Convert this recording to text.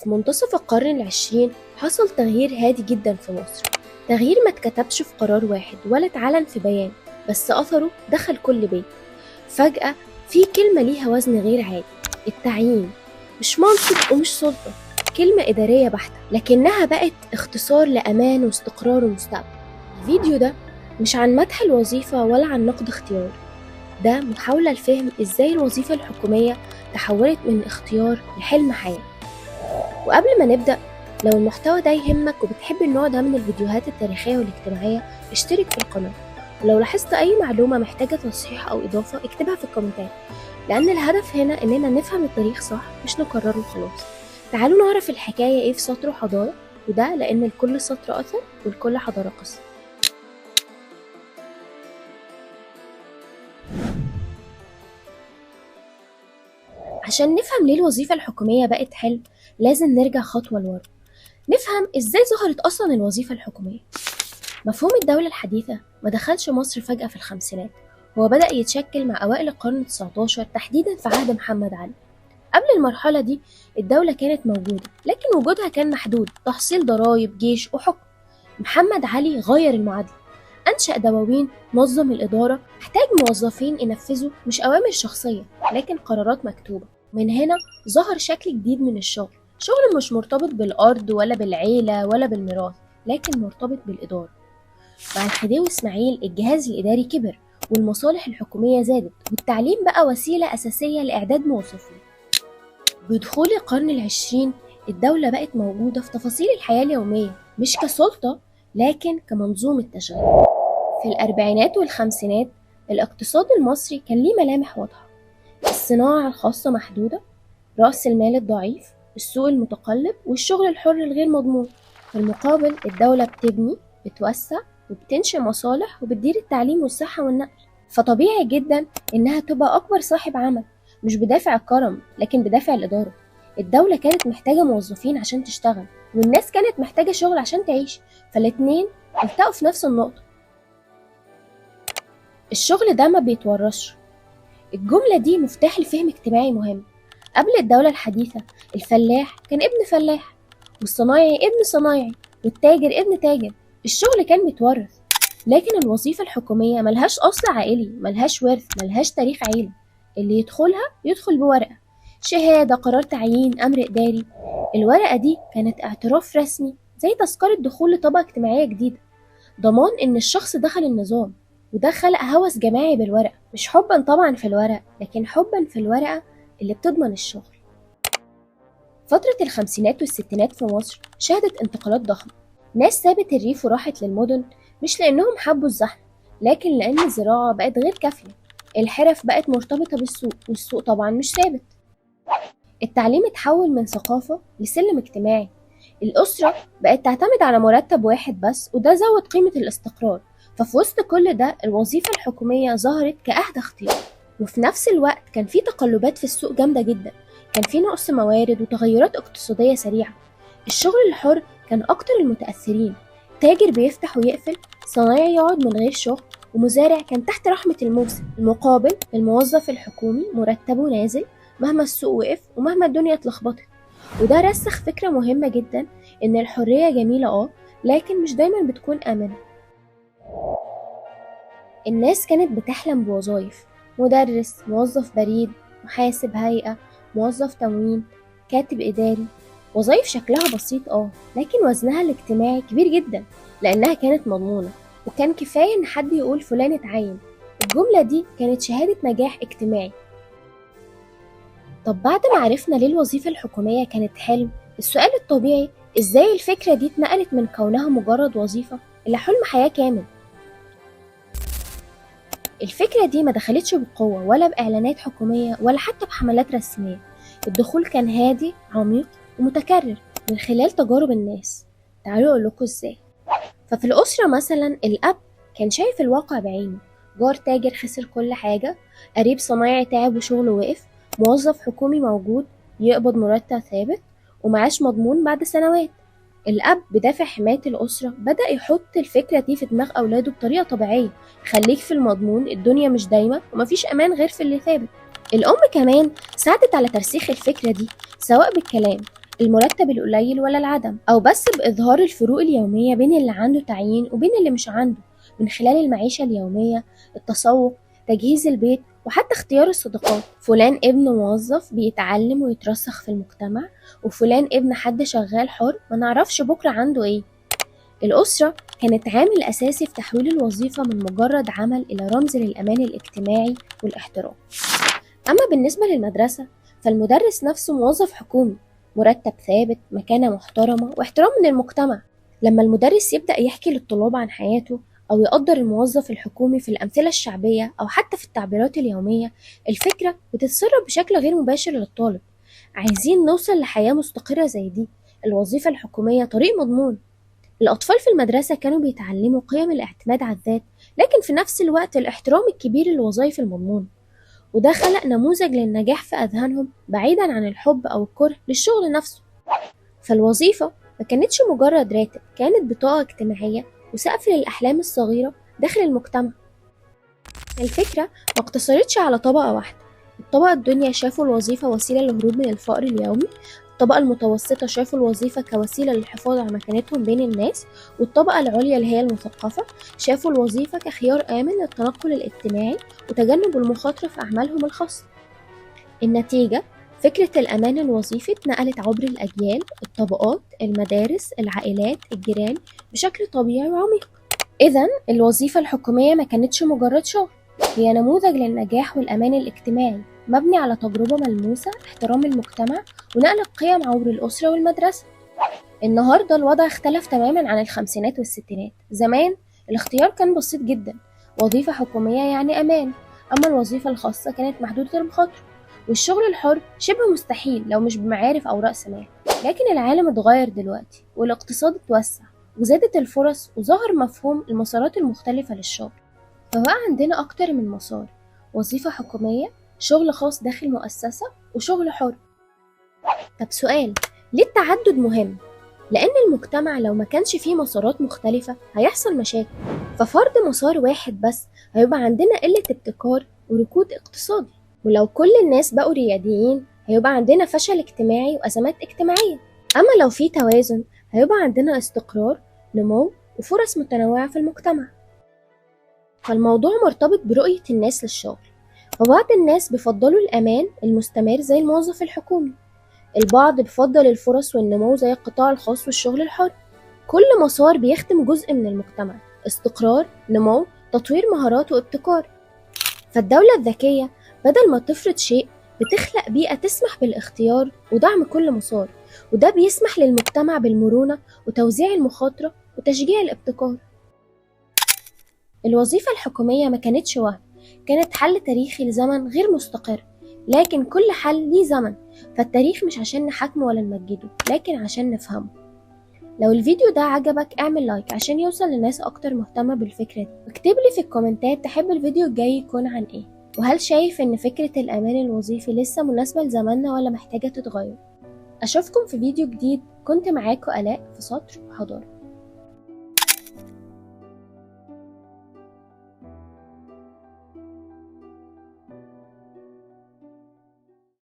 في منتصف القرن العشرين حصل تغيير هادي جدا في مصر. تغيير ما اتكتبش في قرار واحد ولا اتعلن في بيان، بس أثره دخل كل بيت. فجأة في كلمة ليها وزن غير عادي، التعيين. مش منصب ومش سلطة، كلمة إدارية بحتة، لكنها بقت اختصار لأمان واستقرار ومستقبل. الفيديو ده مش عن مدح الوظيفة ولا عن نقد اختيار، ده محاولة لفهم إزاي الوظيفة الحكومية تحولت من اختيار لحلم حياة. وقبل ما نبدأ، لو المحتوى ده يهمك وبتحب النوع ده من الفيديوهات التاريخية والاجتماعية، اشترك في القناة. ولو لاحظت أي معلومة محتاجة تصحيح أو إضافة اكتبها في الكومنتات، لأن الهدف هنا إننا نفهم التاريخ صح مش نكرره خلاص. تعالوا نعرف الحكاية إيه في سطر وحضارة، وده لأن لكل سطر أثر ولكل حضارة قصة. عشان نفهم ليه الوظيفة الحكومية بقت حلم، لازم نرجع خطوة لورا، نفهم إزاي ظهرت أصلا الوظيفة الحكومية. مفهوم الدولة الحديثة ما دخلش مصر فجأة في الخمسينات، هو بدأ يتشكل مع أوائل القرن 19 تحديدا في عهد محمد علي. قبل المرحلة دي الدولة كانت موجودة، لكن وجودها كان محدود، تحصيل ضرائب، جيش وحكم. محمد علي غير المعادلة، أنشأ دواوين، نظم الإدارة، احتاج موظفين ينفذوا مش أوامر شخصية لكن قرارات مكتوبة. من هنا ظهر شكل جديد من الشغل، شغل مش مرتبط بالأرض ولا بالعيلة ولا بالميراث، لكن مرتبط بالإدارة. مع الخديوي إسماعيل الجهاز الإداري كبر، والمصالح الحكومية زادت، والتعليم بقى وسيلة أساسية لإعداد موظفين. بدخول القرن العشرين الدولة بقت موجودة في تفاصيل الحياة اليومية، مش كسلطة لكن كمنظومة تشغيل. في الأربعينات والخمسينات الاقتصاد المصري كان ليه ملامح واضحة، الصناعة الخاصة محدودة، رأس المال الضعيف، السوق المتقلب، والشغل الحر الغير مضمون. في المقابل الدولة بتبني، بتوسع، وبتنشئ مصالح، وبتدير التعليم والصحة والنقل. فطبيعي جدا إنها تبقى أكبر صاحب عمل، مش بدافع الكرم لكن بدافع الإدارة. الدولة كانت محتاجة موظفين عشان تشتغل، والناس كانت محتاجة شغل عشان تعيش، فالاتنين التقوا في نفس النقطة. الشغل ده ما بيتورثش. الجملة دي مفتاح لفهم اجتماعي مهم. قبل الدولة الحديثة الفلاح كان ابن فلاح، والصنايعي ابن صنايعي، والتاجر ابن تاجر. الشغل كان بيتورث، لكن الوظيفة الحكومية ملهاش أصل عائلي، ملهاش ورث، ملهاش تاريخ عيلة. اللي يدخلها يدخل بورقة، شهادة، قرار تعيين، أمر إداري. الورقة دي كانت اعتراف رسمي، زي تذكرة دخول لطبقة اجتماعية جديدة، ضمان إن الشخص دخل النظام. وده خلق هوس جماعي بالورقة، مش حبا طبعا في الورق، لكن حبا في الورقة اللي بتضمن الشغل. فترة الخمسينات والستينات في مصر شهدت انتقالات ضخمة. ناس سابت الريف وراحت للمدن، مش لأنهم حبوا الزحمة، لكن لأن الزراعة بقت غير كافية. الحرف بقت مرتبطة بالسوق، والسوق طبعا مش ثابت. التعليم اتحول من ثقافة لسلم اجتماعي. الأسرة بقت تعتمد على مرتب واحد بس، وده زود قيمة الاستقرار. ففي وسط كل ده الوظيفة الحكومية ظهرت كأهدى اختيار. وفي نفس الوقت كان في تقلبات في السوق جامدة جدا، كان في نقص موارد وتغيرات اقتصادية سريعة. الشغل الحر كان أكتر المتأثرين، تاجر بيفتح ويقفل، صنايعي يقعد من غير شغل، ومزارع كان تحت رحمة الموسم. المقابل الموظف الحكومي مرتبه نازل مهما السوق وقف ومهما الدنيا اتلخبطت. وده رسخ فكرة مهمة جدا، إن الحرية جميلة لكن مش دايما بتكون آمنة. الناس كانت بتحلم بوظائف، مدرس، موظف بريد، محاسب هيئة، موظف تموين، كاتب إداري. وظائف شكلها بسيط لكن وزنها الاجتماعي كبير جدا، لأنها كانت مضمونة، وكان كفاية إن حد يقول فلان اتعين. الجملة دي كانت شهادة نجاح اجتماعي. طب بعد ما عرفنا ليه الوظيفة الحكومية كانت حلم، السؤال الطبيعي إزاي الفكرة دي اتنقلت من كونها مجرد وظيفة إلى حلم حياة كامل؟ الفكرة دي ما دخلتش بقوة ولا بإعلانات حكومية ولا حتى بحملات رسمية. الدخول كان هادي، عميق، ومتكرر من خلال تجارب الناس. تعالوا أقول لكم إزاي. ففي الأسرة مثلا الأب كان شايف الواقع بعينه، جار تاجر خسر كل حاجة، قريب صنايعي تعب وشغله وقف، موظف حكومي موجود يقبض مرتب ثابت ومعاش مضمون بعد سنوات. الأب بدافع حماية الأسرة بدأ يحط الفكرة دي في دماغ أولاده بطريقة طبيعية، خليك في المضمون، الدنيا مش دايمة ومفيش أمان غير في اللي ثابت. الأم كمان ساعدت على ترسيخ الفكرة دي، سواء بالكلام، المرتب القليل ولا العدم، أو بس بإظهار الفروق اليومية بين اللي عنده تعيين وبين اللي مش عنده من خلال المعيشة اليومية، التسوق، تجهيز البيت، وحتى اختيار الصداقات. فلان ابن موظف بيتعلم ويترسخ في المجتمع، وفلان ابن حد شغال حر ما نعرفش بكرة عنده ايه. الأسرة كانت عامل أساسي في تحويل الوظيفة من مجرد عمل إلى رمز للأمان الاجتماعي والاحترام. أما بالنسبة للمدرسة فالمدرس نفسه موظف حكومي، مرتب ثابت، مكانة محترمة، واحترام من المجتمع. لما المدرس يبدأ يحكي للطلاب عن حياته أو يقدر الموظف الحكومي في الأمثلة الشعبية أو حتى في التعبيرات اليومية، الفكرة بتتسرب بشكل غير مباشر للطالب. عايزين نوصل لحياة مستقرة زي دي، الوظيفة الحكومية طريق مضمون. الأطفال في المدرسة كانوا بيتعلموا قيم الاعتماد على الذات، لكن في نفس الوقت الاحترام الكبير للوظائف المضمونة، وده خلق نموذج للنجاح في أذهانهم بعيدا عن الحب أو الكره للشغل نفسه. فالوظيفة ما كانتش مجرد راتب، كانت بطاقة اجتماعية وسقف للأحلام الصغيرة داخل المجتمع. الفكرة ما اقتصرتش على طبقة واحدة. الطبقة الدنيا شافوا الوظيفة وسيلة للهروب من الفقر اليومي، الطبقة المتوسطة شافوا الوظيفة كوسيلة للحفاظ على مكانتهم بين الناس، والطبقة العليا اللي هي المثقفة شافوا الوظيفة كخيار آمن للتنقل الاجتماعي وتجنب المخاطرة في أعمالهم الخاصة. النتيجة فكرة الأمان الوظيفي اتنقلت عبر الأجيال، الطبقات، المدارس، العائلات، الجيران بشكل طبيعي وعميق. إذن الوظيفة الحكومية ما كانتش مجرد شغل، هي نموذج للنجاح والأمان الاجتماعي مبني على تجربة ملموسة، احترام المجتمع، ونقل القيم عبر الأسرة والمدرسة. النهاردة الوضع اختلف تماما عن الخمسينات والستينات. زمان الاختيار كان بسيط جدا، وظيفة حكومية يعني أمان، أما الوظيفة الخاصة كانت محدودة المخاطرة، والشغل الحر شبه مستحيل لو مش بمعارف أو رأس مال. لكن العالم اتغير دلوقتي، والاقتصاد اتوسع، وزادت الفرص، وظهر مفهوم المسارات المختلفة للشغل. فبقى عندنا أكتر من مسار: وظيفة حكومية، شغل خاص داخل مؤسسة، وشغل حر. طب سؤال، ليه التعدد مهم؟ لأن المجتمع لو ما كانش فيه مسارات مختلفة هيحصل مشاكل، ففرض مسار واحد بس هيبقى عندنا قلة ابتكار وركود اقتصادي، ولو كل الناس بقوا رياديين هيبقى عندنا فشل اجتماعي وأزمات اجتماعية. أما لو في توازن هيبقى عندنا استقرار، نمو، وفرص متنوعة في المجتمع. فالموضوع مرتبط برؤية الناس للشغل، فبعض الناس بيفضلوا الأمان المستمر زي الموظف الحكومي، البعض بيفضل الفرص والنمو زي القطاع الخاص والشغل الحر. كل مسار بيخدم جزء من المجتمع: استقرار، نمو، تطوير مهارات وابتكار. فالدولة الذكية بدل ما تفرض شيء بتخلق بيئة تسمح بالاختيار ودعم كل مسار، وده بيسمح للمجتمع بالمرونة وتوزيع المخاطرة وتشجيع الابتكار. الوظيفة الحكومية ما كانتش وهم، كانت حل تاريخي لزمن غير مستقر، لكن كل حل ليه زمن، فالتاريخ مش عشان نحاكمه ولا نمجده، لكن عشان نفهمه. لو الفيديو ده عجبك اعمل لايك عشان يوصل لناس اكتر مهتمة بالفكرة دي، واكتبلي في الكومنتات تحب الفيديو الجاي يكون عن ايه، وهل شايف ان فكرة الامان الوظيفي لسه مناسبة لزماننا ولا محتاجة تتغير. اشوفكم في فيديو جديد. كنت معاكم آلاء في سطر حضارة.